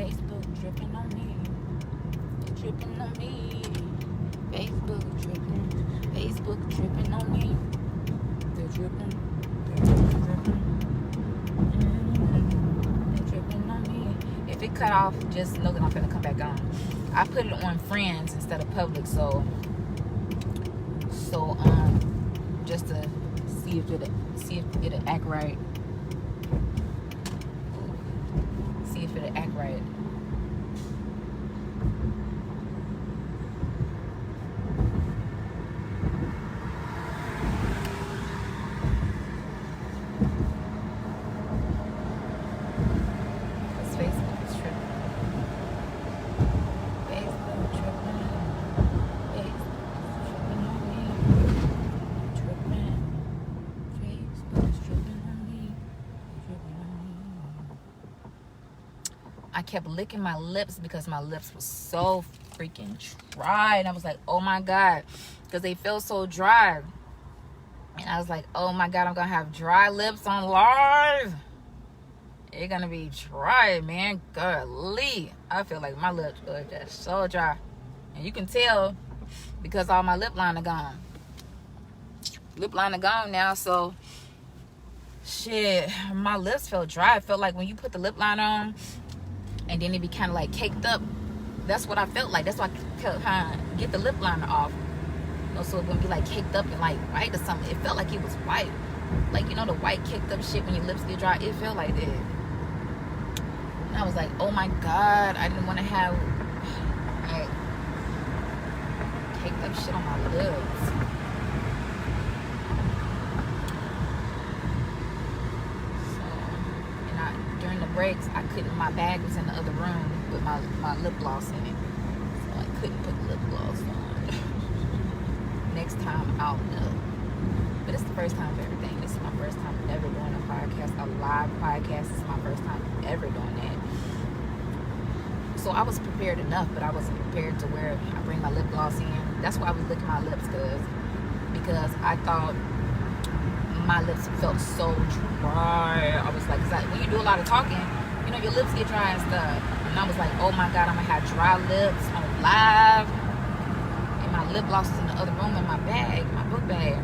Facebook dripping on me. Dripping on me. Facebook dripping. Facebook dripping on me. They're dripping. They're dripping. They're dripping on me. If it cut off, just know that I'm gonna come back on. I put it on friends instead of public, so just to see if it'll act right. See if it'll act right. I kept licking my lips because my lips were so freaking dry. And I was like, oh my God. Because they feel so dry. And I was like, oh my God, I'm going to have dry lips on live. It's going to be dry, man. Golly. I feel like my lips are just so dry. And you can tell because all my lip liner gone. Lip liner gone now, so shit, my lips felt dry. It felt like when you put the lip liner on, and then it be kind of like caked up. That's what I felt like. That's why I kept trying to get the lip liner off. You know, so it wouldn't be like caked up and like white or something. It felt like it was white. Like, you know, the white caked up shit when your lips get dry. It felt like that. And I was like, oh my God. I didn't want to have like caked up shit on my lips. Breaks, I couldn't, my bag was in the other room with my lip gloss in it, so I couldn't put lip gloss on. Next time I'll know, but it's the first time of everything. This is my first time ever doing a podcast, a live podcast. This is my first time ever doing that, so I was prepared enough, but I wasn't prepared to where I bring my lip gloss in. That's why I was licking my lips, because I thought my lips felt so dry. I was like, when you do a lot of talking, you know, your lips get dry and stuff. And I was like, oh my God, I'm gonna have dry lips on live. And my lip gloss is in the other room in my bag, my book bag.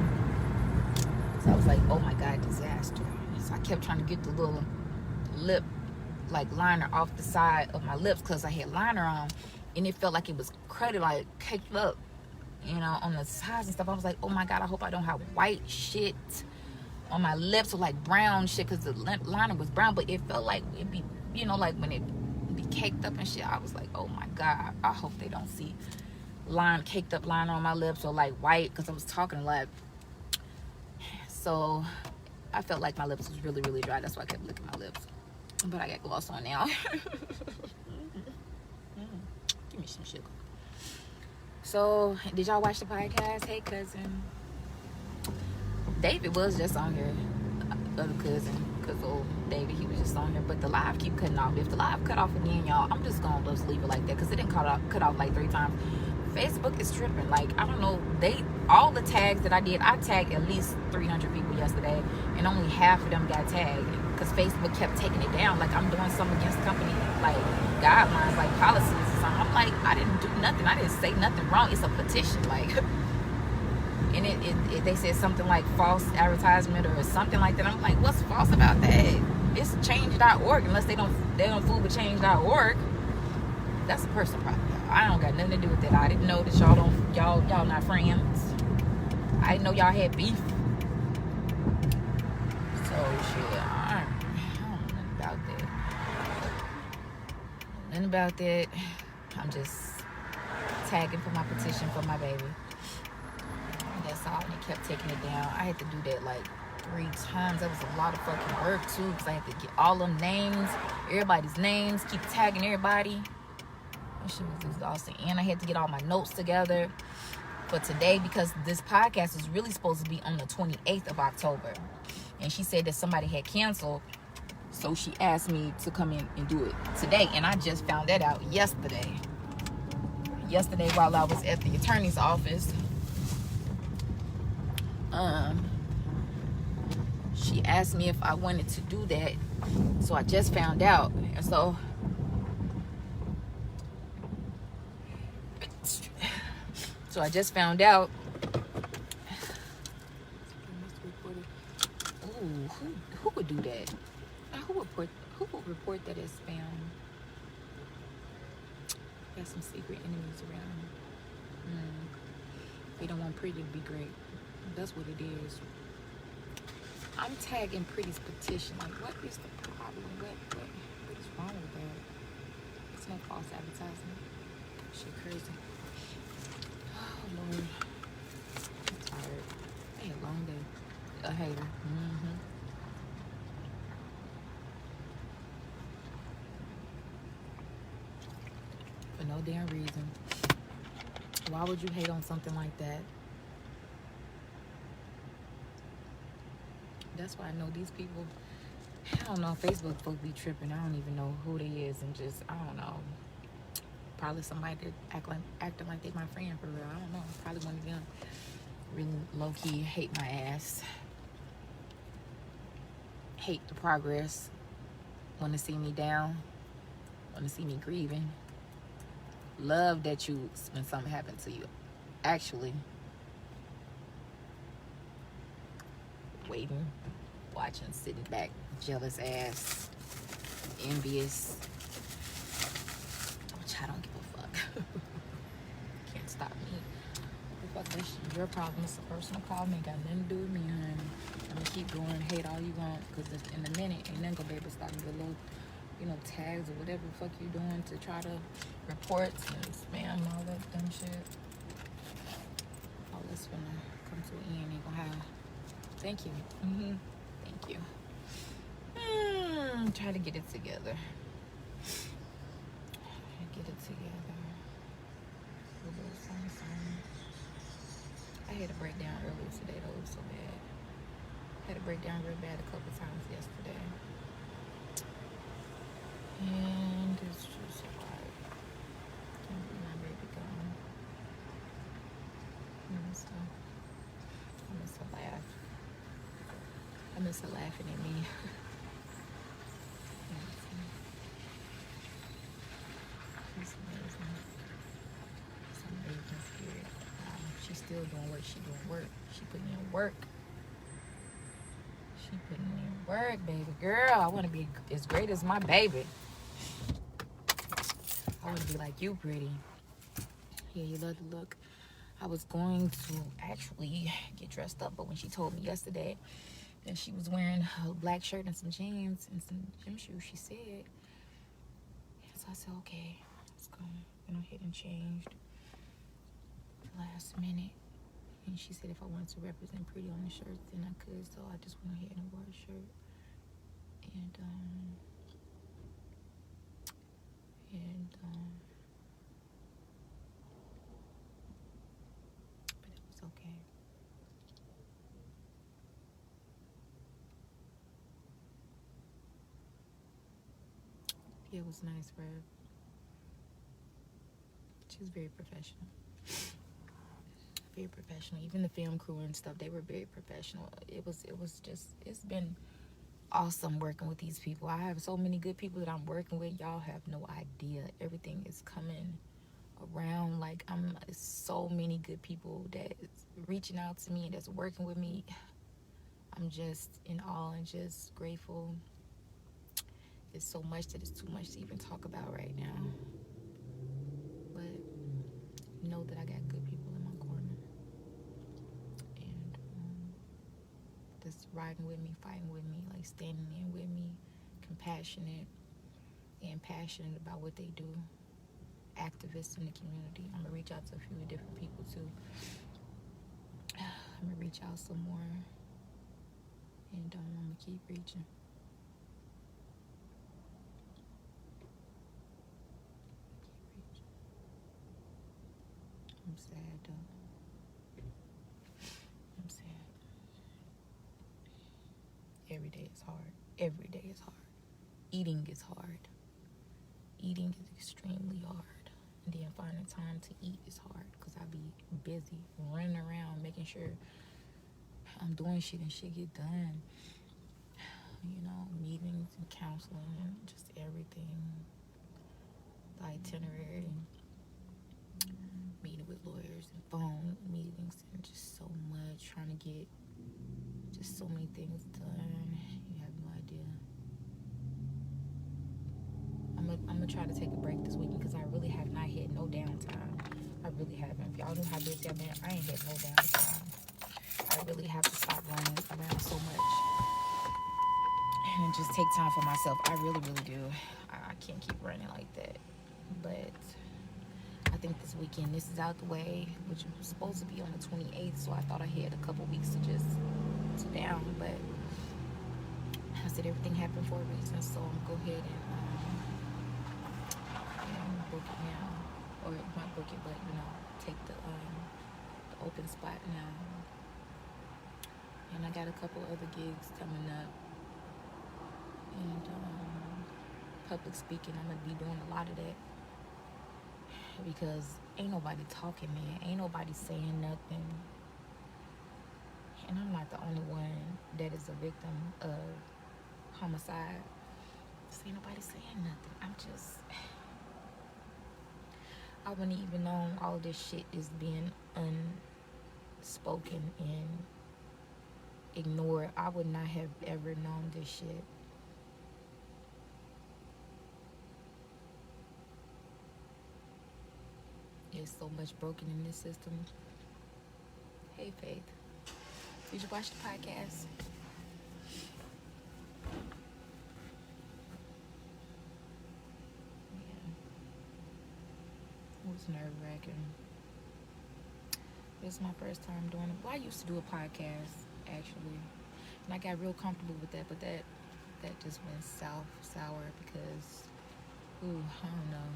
So I was like, oh my God, disaster. So I kept trying to get the little lip like liner off the side of my lips because I had liner on, and it felt like it was cruddy, like caked up, you know, on the sides and stuff. I was like, oh my God, I hope I don't have white shit on my lips or like brown shit, because the liner was brown, but it felt like it'd be, you know, like when it be caked up and shit. I was like, oh my God, I hope they don't see caked up liner on my lips or like white, because I was talking like, so I felt like my lips was really, really dry. That's why I kept licking my lips, but I got gloss on now. Give me some sugar. So did y'all watch the podcast? Hey cousin, David was just on here, other cousin, because old David, he was just on here, but the live keep cutting off. If the live cut off again, y'all, I'm just gonna just leave it like that, because it didn't cut off like 3 times. Facebook is tripping. Like, I don't know, all the tags that I did, I tagged at least 300 people yesterday, and only half of them got tagged, because Facebook kept taking it down, like I'm doing something against company, like guidelines, like policies or something. I'm like, I didn't do nothing, I didn't say nothing wrong. It's a petition, like, and it they said something like false advertisement or something like that. I'm like, what's false about that? It's change.org, unless they don't fool with change.org. That's a personal problem. I don't got nothing to do with that. I didn't know that y'all not friends. I didn't know y'all had beef. So shit, I don't know nothing about that. Nothing about that. I'm just tagging for my petition for my baby. That's all. And it kept taking it down. I had to do that like 3 times. That was a lot of fucking work too, because I had to get all them names, everybody's names, keep tagging everybody. That shit was exhausting. And I had to get all my notes together for today, because this podcast is really supposed to be on the 28th of October. And she said that somebody had canceled, so she asked me to come in and do it today. And I just found that out yesterday. Yesterday while I was at the attorney's office. She asked me if I wanted to do that, so I just found out. And so So I just found out. Ooh, who would do that? Who would report that as spam? Got some secret enemies around. They don't want Pretty to be great. That's what it is. I'm tagging Pretty's petition. Like, what is the problem? What is wrong with that? It's no false advertisement. Shit crazy. Oh, Lord. I'm tired. I had a long day. A hater. For no damn reason. Why would you hate on something like that? That's why I know these people. I don't know. Facebook folks be tripping. I don't even know who they is, and just I don't know. Probably somebody that acting like they my friend for real. I don't know. Probably one of them. Really low key hate my ass. Hate the progress. Want to see me down. Want to see me grieving. Love that you when something happened to you. Actually, waiting, watching, sitting back, jealous ass, envious. Which I don't give a fuck. Can't stop me. Fuck that shit. Your problem. It's a personal problem. Ain't got nothing to do with me, honey. I'm gonna keep going, hate all you want, because in a minute, ain't nothing gonna be able to stop me with little, tags or whatever the fuck you doing to try to report and spam and all that dumb shit. All this gonna come to an end. Ain't gonna have. Thank you. Thank you. Try to get it together. I had a breakdown earlier today, though. It was so bad. Had a breakdown real bad a couple times yesterday. And it's just like, my baby gone. I miss her laugh. I miss her laughing at me. She's amazing. It's an amazing spirit. She's still doing work. She doing work. She putting in work. She putting in work, baby girl. I want to be as great as my baby. I want to be like you, Pretty. Yeah, you love the look. I was going to actually get dressed up, but when she told me yesterday that she was wearing a black shirt and some jeans and some gym shoes, she said. So I said, okay, let's go. Went ahead and changed last minute. And she said if I wanted to represent Pretty on the shirts, then I could. So I just went ahead and wore a shirt. And but it was okay. It was nice for her. She was very professional. Very professional. Even the film crew and stuff, they were very professional. It was just, it's been awesome working with these people. I have so many good people that I'm working with. Y'all have no idea. Everything is coming around. Like, so many good people that's reaching out to me and that's working with me. I'm just in awe and just grateful. It's so much that it's too much to even talk about right now. But know that I got good people in my corner. And that's riding with me, fighting with me, like standing in with me, compassionate and passionate about what they do. Activists in the community. I'm gonna reach out to a few different people too. I'm gonna reach out some more, and I'm gonna keep reaching. I'm sad though. I'm sad. Every day is hard. Every day is hard. Eating is hard. Eating is extremely hard. And then finding time to eat is hard because I be busy running around making sure I'm doing shit and shit get done. Meetings and counseling and just everything. The itinerary. Meeting with lawyers and phone meetings and just so much, trying to get just so many things done. You have no idea. I'm gonna try to take a break this weekend because I really have not had no downtime. I really haven't. If y'all knew how busy I've been, I ain't had no downtime. I really have to stop running around so much and just take time for myself. I really, really do. I can't keep running like that. But I think this weekend, this is out the way, which was supposed to be on the 28th, so I thought I had a couple weeks to just sit down, but I said everything happened for a reason, so I'm gonna go ahead and book it now, or not book it, but take the open spot now. And I got a couple other gigs coming up, and public speaking, I'm gonna be doing a lot of that because ain't nobody talking, man. Ain't nobody saying nothing, and I'm not the only one that is a victim of homicide. Just ain't nobody saying nothing. I wouldn't even know all this shit is being unspoken and ignored. I would not have ever known this shit. There's so much broken in this system. Hey, Faith. Did you watch the podcast? It was nerve-wracking. This is my first time doing it. Well, I used to do a podcast, actually. And I got real comfortable with that, but that just went sour because, I don't know.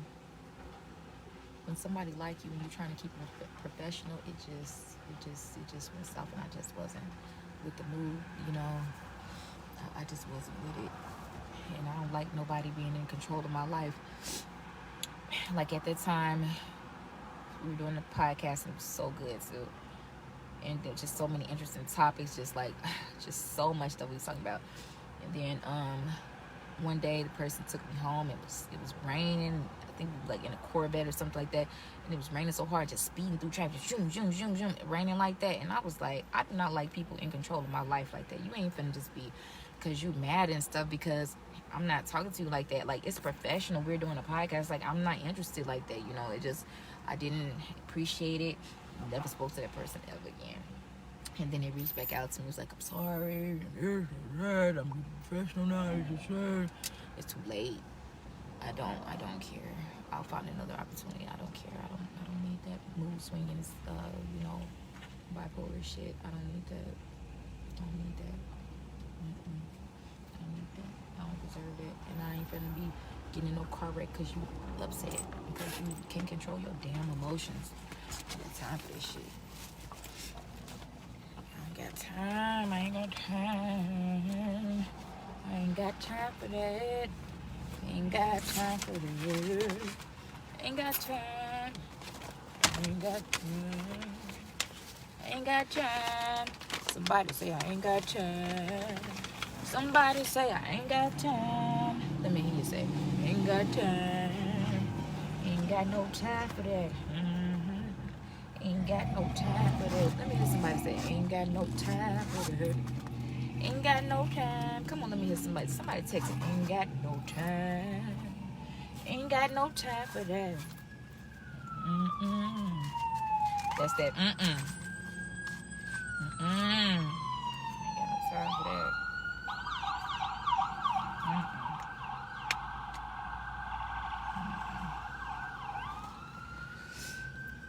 When somebody like you and you're trying to keep it professional, it just went south, and I just wasn't with the mood, I just wasn't with it. And I don't like nobody being in control of my life. Like at that time, we were doing the podcast and it was so good too. And there were just so many interesting topics, just so much that we was talking about. And then one day the person took me home. It was raining. I think we were like in a Corvette or something like that. And it was raining so hard, just speeding through traffic, zoom, zoom, zoom, zoom, raining like that. And I was like, I do not like people in control of my life like that. You ain't finna just be because you mad and stuff because I'm not talking to you like that. Like, it's professional. We're doing a podcast. Like, I'm not interested like that, I didn't appreciate it. Never spoke to that person ever again. And then they reached back out to me. It was like, I'm sorry. I'm professional now. It's too late. I don't care. I'll find another opportunity. I don't care. I don't need that mood swinging, bipolar shit. I don't need that. I don't need that. I don't need that. I don't deserve it. And I ain't finna be getting in no car wreck because you upset, because you can't control your damn emotions. I ain't got time for this shit. I ain't got time. I ain't got time. I ain't got time for that. Ain't got time for that. Ain't got time. Ain't got time. Ain't got time. Somebody say I ain't got time. Somebody say I ain't got time. Let me hear you say, ain't got time. Ain't got no time for that. Ain't got no time for that. Let me hear somebody say, ain't got no time for that. Ain't got no time. Come on, let me hear somebody. Somebody text it. Ain't got no time. Ain't got no time for that. That's that. Ain't got no time for that.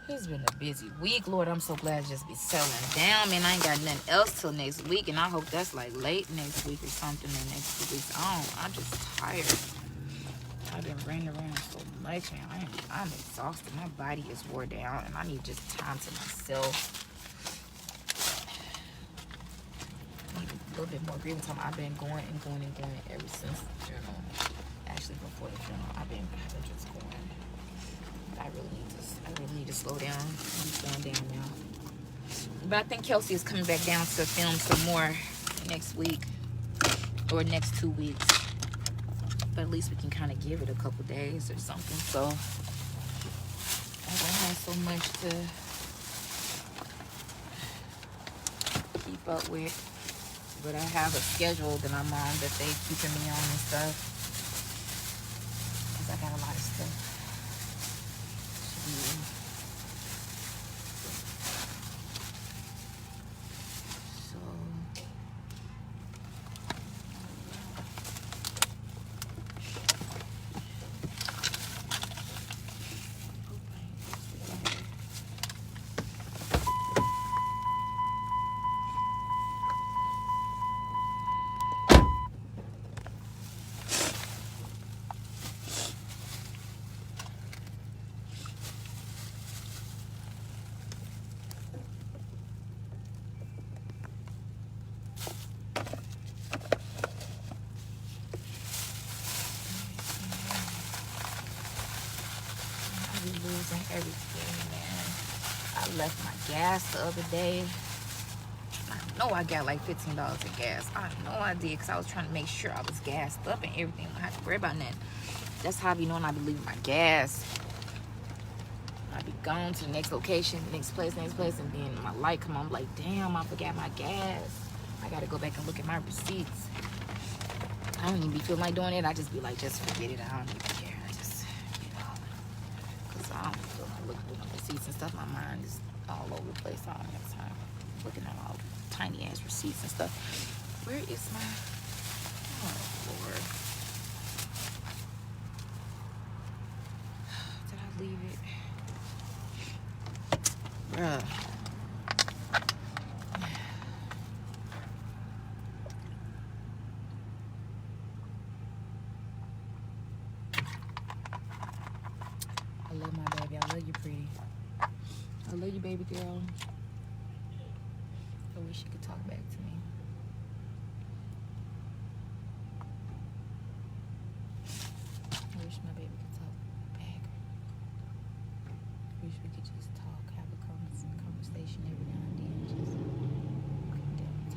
It's been a busy week, Lord. I'm so glad to just be settling down, man. I ain't got nothing else till next week, and I hope that's like late next week or something. The next 2 weeks, I'm just tired. I've been running around so much, man. I'm exhausted. My body is wore down, and I need just time to myself. I need a little bit more grieving time. I've been going ever since the funeral. Actually, before the funeral, I've been just going. I really need to slow down. I'm slowing down now. But I think Kelsey is coming back down to film some more next week or next 2 weeks. But at least we can kind of give it a couple days or something. So I don't have so much to keep up with. But I have a schedule that I'm on that they keeping me on and stuff. Because I got a lot of stuff to do. Losing everything, man. I left my gas the other day. I know I got like $15 in gas. I know I did, because I was trying to make sure I was gassed up and everything. I don't have to worry about nothing. That's how I be knowing I be leaving my gas. I be going to the next location, next place, and then my light come on. I'm like, damn, I forgot my gas. I gotta go back and look at my receipts. I don't even be feeling like doing it. I just be like, just forget it. I don't even care. I don't feel like looking through the receipts and stuff. My mind is all over the place. I don't have time looking at all the tiny ass receipts and stuff. Where is my... Oh, Lord. Did I leave it? Bruh. I love my baby. I love you, pretty. I love you, baby girl. I wish you could talk back to me. I wish my baby could talk back. I wish we could just talk, have a conversation every now and then. Just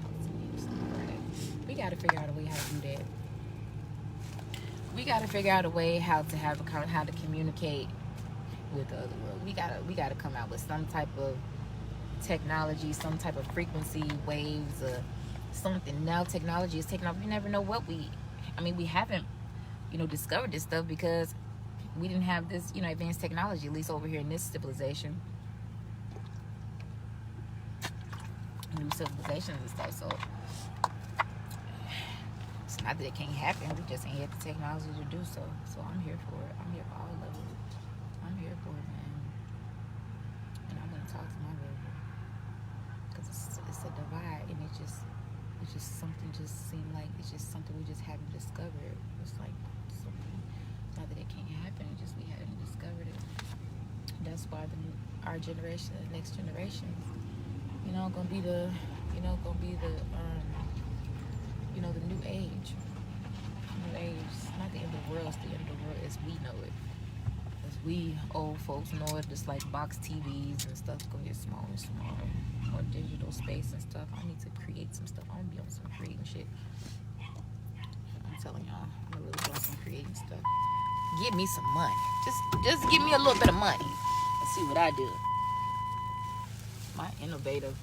talk to me or something like that. We gotta figure out a way how to do that. We gotta figure out a way how to communicate with the other world. We gotta come out with some type of technology, some type of frequency waves, something. Now technology is taking off. You never know what we haven't, discovered this stuff because we didn't have this, advanced technology, at least over here in this civilization. New civilizations and stuff. So it's not that it can't happen. We just ain't had the technology to do so. So I'm here for it. I'm here for all of it. I'm here for it, man. And I'm gonna talk to my baby because it's a divide, and it's just something just seemed like it's just something we just haven't discovered. It's like something, not that it can't happen. It's just we haven't discovered it. That's why our generation, the next generation, gonna be the new age. New age. Not the end of the world. It's the end of the world as we know it. As we old folks know it, just like box TVs and stuff gonna get smaller and smaller. More digital space and stuff. I need to create some stuff. I'm gonna be on some creating shit. I'm telling y'all, I'm gonna really be on some creating stuff. Give me some money. Just give me a little bit of money. Let's see what I do. My innovative,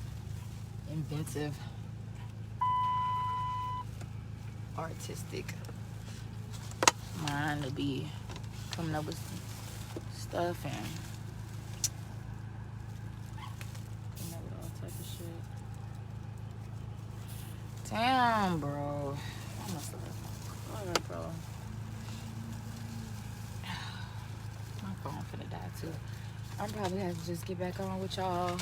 inventive, artistic mind to be coming up with some stuff and coming up with all type of shit. Damn, bro. I must have left my car, bro. My phone finna die too. I'm probably have to just get back on with y'all.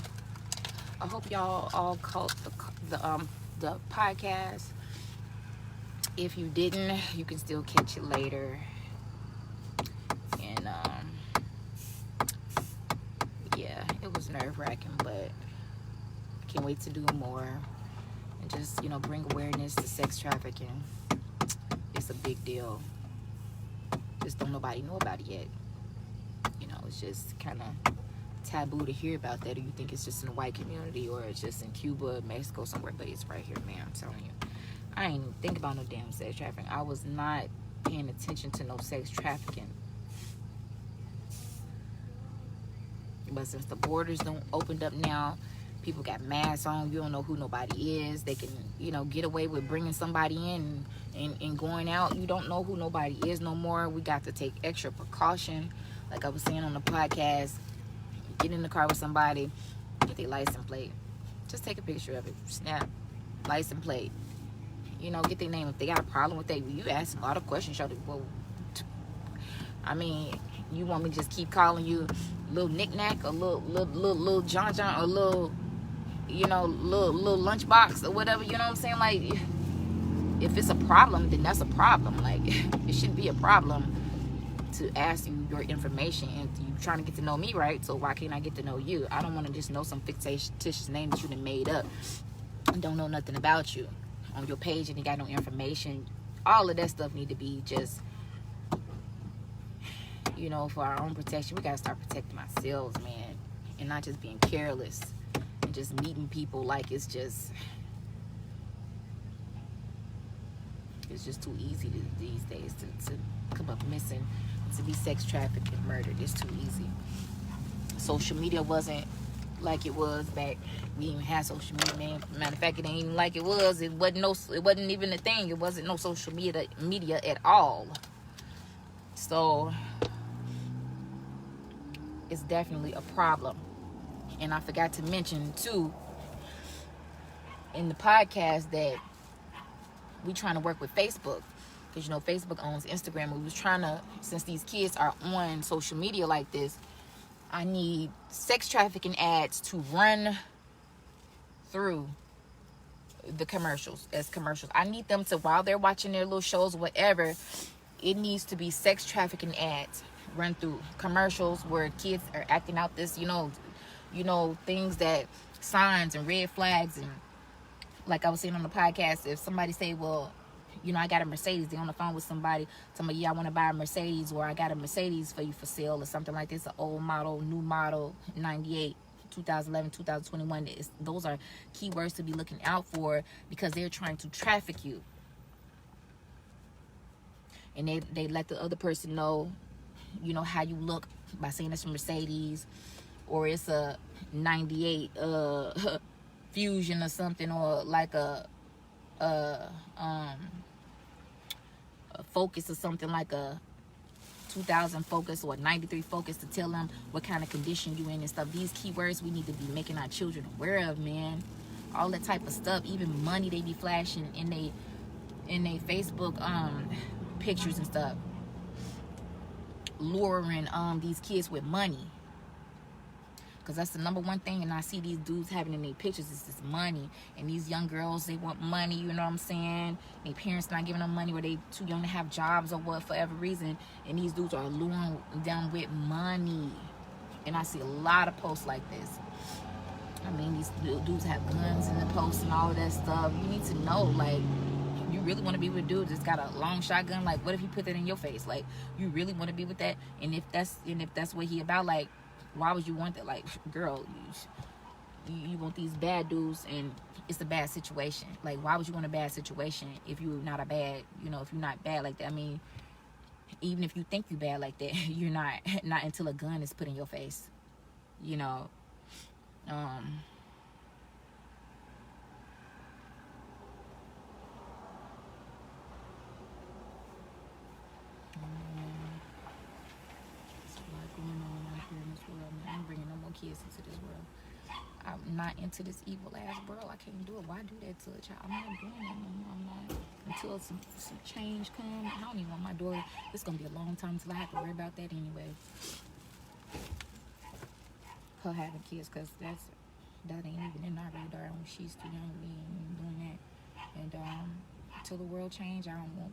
I hope y'all all caught the podcast. If you didn't, you can still catch it later. And yeah, it was nerve-wracking, but I can't wait to do more and just bring awareness to sex trafficking. It's a big deal. Just don't nobody know about it yet. It's just kind of taboo to hear about that, or you think it's just in the white community, or it's just in Cuba, Mexico, somewhere, but it's right here, man. I'm telling you, I ain't even think about no damn sex trafficking. I was not paying attention to no sex trafficking. But since the borders don't opened up now, People got masks on. You don't know who nobody is. They can, get away with bringing somebody in and going out. You don't know who nobody is no more. We got to take extra precaution. Like I was saying on the podcast, get in the car with somebody, get their license plate. Just take a picture of it. Snap. License plate. Get their name. If they got a problem with that, you ask a lot of questions. Well, I mean, you want me to just keep calling you little knick-knack or little John or little lunchbox or whatever, you know what I'm saying? Like, if it's a problem, then that's a problem. Like, it shouldn't be a problem to ask you your information, and you trying to get to know me, right? So why can't I get to know you? I don't want to just know some fictitious name that you done made up and don't know nothing about you on your page, and you got no information. All of that stuff need to be just, for our own protection. We got to start protecting ourselves, man, and not just being careless and just meeting people like it's just too easy these days to come up missing, to be sex trafficked and murdered. It's too easy. Social media wasn't like it was back. We didn't even have social media, man. Matter of fact, it ain't even like it was. It wasn't even a thing. It wasn't no social media at all. So it's definitely a problem. And I forgot to mention too in the podcast that we trying to work with Facebook, because Facebook owns Instagram. We was trying to, since these kids are on social media like this, I need sex trafficking ads to run through the commercials as commercials. I need them to, while they're watching their little shows, whatever, it needs to be sex trafficking ads run through commercials where kids are acting out this, things that, signs and red flags. And like I was saying on the podcast, if somebody say, well, I got a Mercedes, they're on the phone with somebody I want to buy a Mercedes, or I got a Mercedes for you for sale, or something like this, an old model, new model, 98, 2011, 2021. Those are keywords to be looking out for, because they're trying to traffic you. And they let the other person know, how you look by saying it's a Mercedes, or it's a 98 Fusion or something, or like a Focus, or something like a 2000 Focus or a 93 Focus, to tell them what kind of condition you in and stuff. These keywords we need to be making our children aware of, man. All that type of stuff. Even money they be flashing in they Facebook pictures and stuff, luring these kids with money. Because that's the number one thing, and I see these dudes having in their pictures is this money. And these young girls, they want money, you know what I'm saying? Their parents not giving them money, or they too young to have jobs or what, for every reason. And these dudes are luring them with money. And I see a lot of posts like this. I mean, these dudes have guns in the posts and all of that stuff. You need to know, like, you really want to be with a dude that's got a long shotgun? Like, what if he put that in your face? Like, you really want to be with that? And if that's what he about, like, why would you want that? Like, girl, you want these bad dudes, and it's a bad situation. Like, why would you want a bad situation if you're not a bad, if you're not bad like that? I mean, even if you think you're bad like that, you're not until a gun is put in your face, I'm bringing no more kids into this world. I'm not into this evil ass world. I can't do it. Why do that to a child? I'm not doing that no more. I'm not. Until some change comes, I don't even want my daughter. It's gonna be a long time until I have to worry about that anyway. Her having kids, because that ain't even in our radar. She's too young to be doing that. And until the world change, I don't want.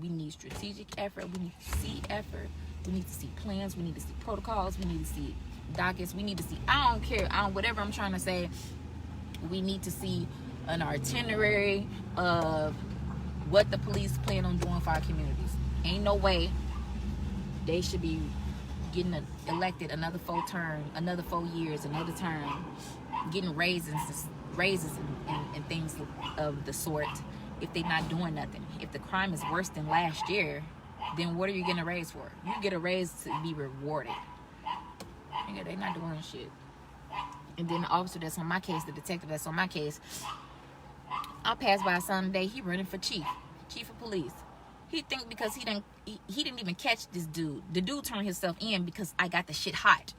We need strategic effort. We need to see effort. We need to see plans. We need to see protocols. We need to see dockets. We need to see, I don't care, whatever I'm trying to say. We need to see an itinerary of what the police plan on doing for our communities. Ain't no way they should be getting elected another 4 years, another term, getting raises and things of the sort, if they're not doing nothing. If the crime is worse than last year, then what are you getting a raise for? You get a raise to be rewarded. Nigga, they not doing shit. And then the officer that's on my case, the detective that's on my case, I passed by Sunday. He running for chief of police. He think because he didn't even catch this dude. The dude turned himself in because I got the shit hot.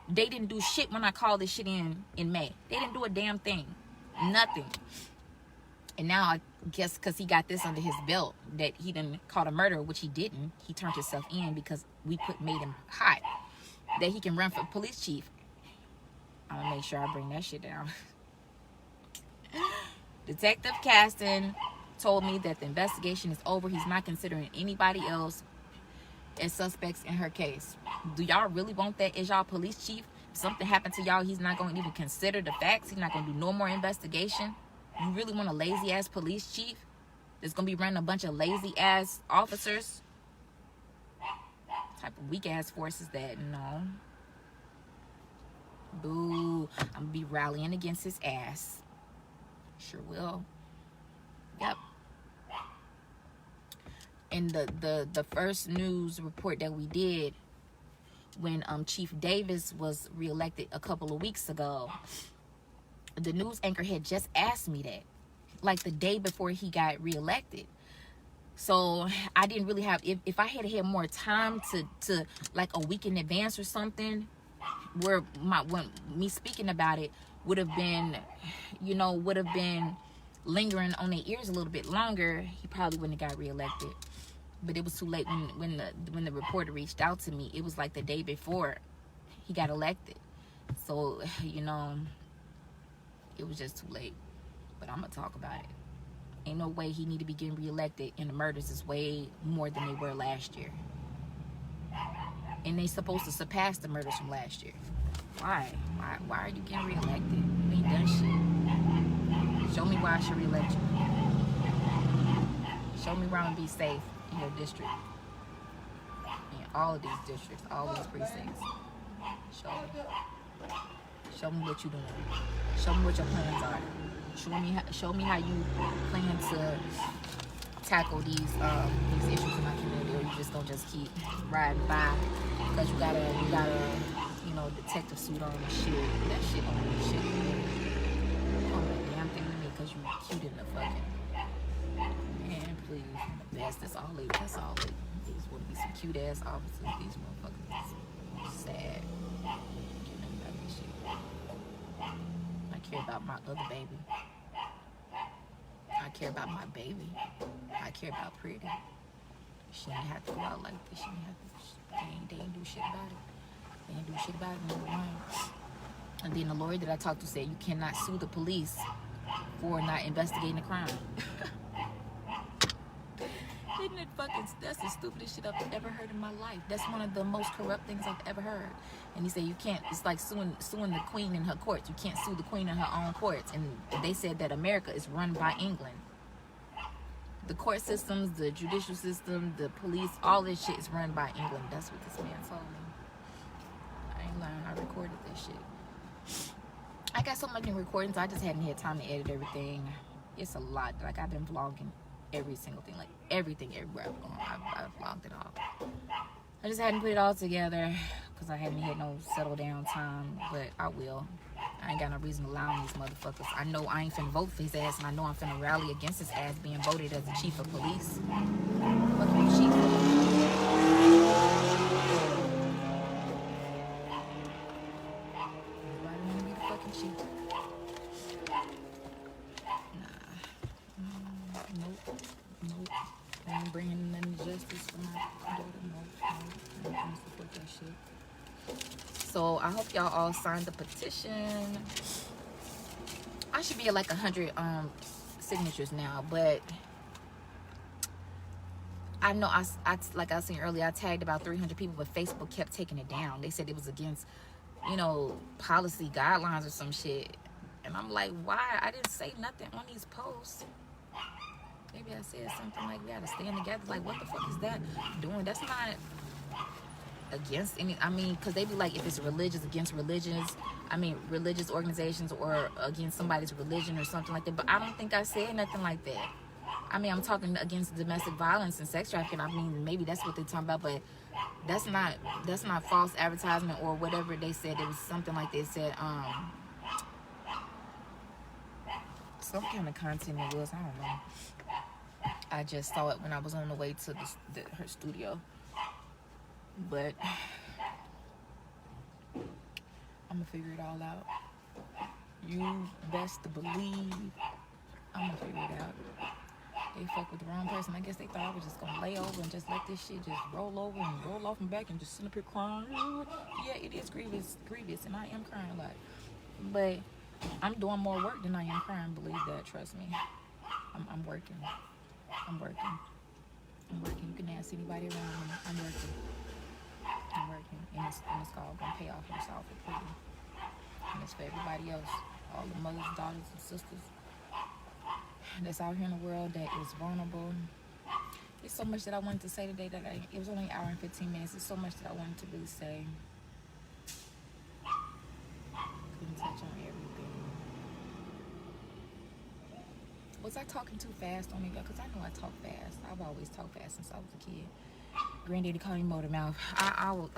They didn't do shit when I called this shit in May. They didn't do a damn thing. Nothing. And now I guess because he got this under his belt that he done caught a murder, which he didn't. He turned himself in because we made him hot. That he can run for police chief. I'm gonna make sure I bring that shit down. Detective Caston told me that the investigation is over. He's not considering anybody else as suspects in her case. Do y'all really want that as y'all police chief? If something happened to y'all, he's not going to even consider the facts. He's not going to do no more investigation. You really want a lazy ass police chief that's going to be running a bunch of lazy ass officers? What type of weak ass force is that? No. Boo. I'm going to be rallying against his ass. Sure will. Yep. And the first news report that we did when Chief Davis was reelected a couple of weeks ago, the news anchor had just asked me that, like the day before he got reelected. So I didn't really have, if I had more time to like a week in advance or something, where when me speaking about it would have been, would have been lingering on their ears a little bit longer, he probably wouldn't have got reelected. But it was too late when the reporter reached out to me. It was like the day before he got elected. So, it was just too late. But I'm going to talk about it. Ain't no way he need to be getting reelected, and the murders is way more than they were last year. And they supposed to surpass the murders from last year. Why? Why are you getting reelected? You ain't done shit. Show me why I should reelect you. Show me where I'm going to be safe in your district. In all of these districts, all these precincts. Show me what you're doing. Show me what your plans are. Show me how you plan to tackle these issues in my community, or you just gonna keep riding by because you got a detective suit on and shit. That shit don't mean shit. You don't mean a damn thing to me because you cute in the fucking. Man, please. That's all they. That's all they. These want to be some cute ass officers. These motherfuckers is sad. Getting them about this shit. I care about my other baby. I care about my baby. I care about Pretty. She didn't have to go out like this. She didn't have to. They ain't do shit about it. They ain't do shit about it. Number one. And then the lawyer that I talked to said you cannot sue the police for not investigating the crime. Isn't it that's the stupidest shit I've ever heard in my life. That's one of the most corrupt things I've ever heard. And he said you can't, it's like suing the queen in her courts. You can't sue the queen in her own courts. And they said that America is run by England. The court systems, the judicial system, the police, all this shit is run by England. That's what this man told me. I ain't lying, I recorded this shit. I got so many recordings, I just hadn't had time to edit everything. It's a lot. Like, I've been vlogging every single thing, like everything, everywhere I've gone, I've vlogged it all. I just hadn't put it all together because I hadn't had no settle down time, but I will. I ain't got no reason to lie on these motherfuckers. I know I ain't finna vote for his ass, and I know I'm finna rally against his ass being voted as the chief of police. Fuck you, chief. Everybody wanna be the fucking chief. Nope. I ain't bringing none justice for my daughter. Nope. I don't support that shit. So I hope y'all all signed the petition. I should be at like 100 signatures now, but I know I like I was saying earlier, I tagged about 300 people, but Facebook kept taking it down. They said it was against, policy guidelines or some shit. And I'm like, why? I didn't say nothing on these posts. Maybe I said something like we gotta stand together. Like, what the fuck is that doing? That's not against any, because they be like, if it's religious, against religious organizations, or against somebody's religion or something like that. But I don't think I said nothing like that. I mean, I'm talking against domestic violence and sex trafficking. I mean, maybe that's what they're talking about, but that's not false advertisement or whatever they said. It was something like they said, some kind of content it was. I don't know. I just saw it when I was on the way to her studio. But I'm gonna figure it all out. You best to believe I'm gonna figure it out. They fuck with the wrong person. I guess they thought I was just gonna lay over and just let this shit just roll over and roll off and back and just sit up here crying. Yeah, it is grievous, and I am crying a lot. But I'm doing more work than I am crying. Believe that. Trust me. I'm working. I'm working. You can ask anybody around me. I'm working. And it's all gonna pay off itself for pretty. And it's for everybody else. All the mothers, daughters, and sisters that's out here in the world that is vulnerable. There's so much that I wanted to say today that it was only an hour and 15 minutes. There's so much that I wanted to really say. Couldn't touch on everything. Was I talking too fast on me? Because I know I talk fast. I've always talked fast since I was a kid. Granddaddy called me motor mouth. I will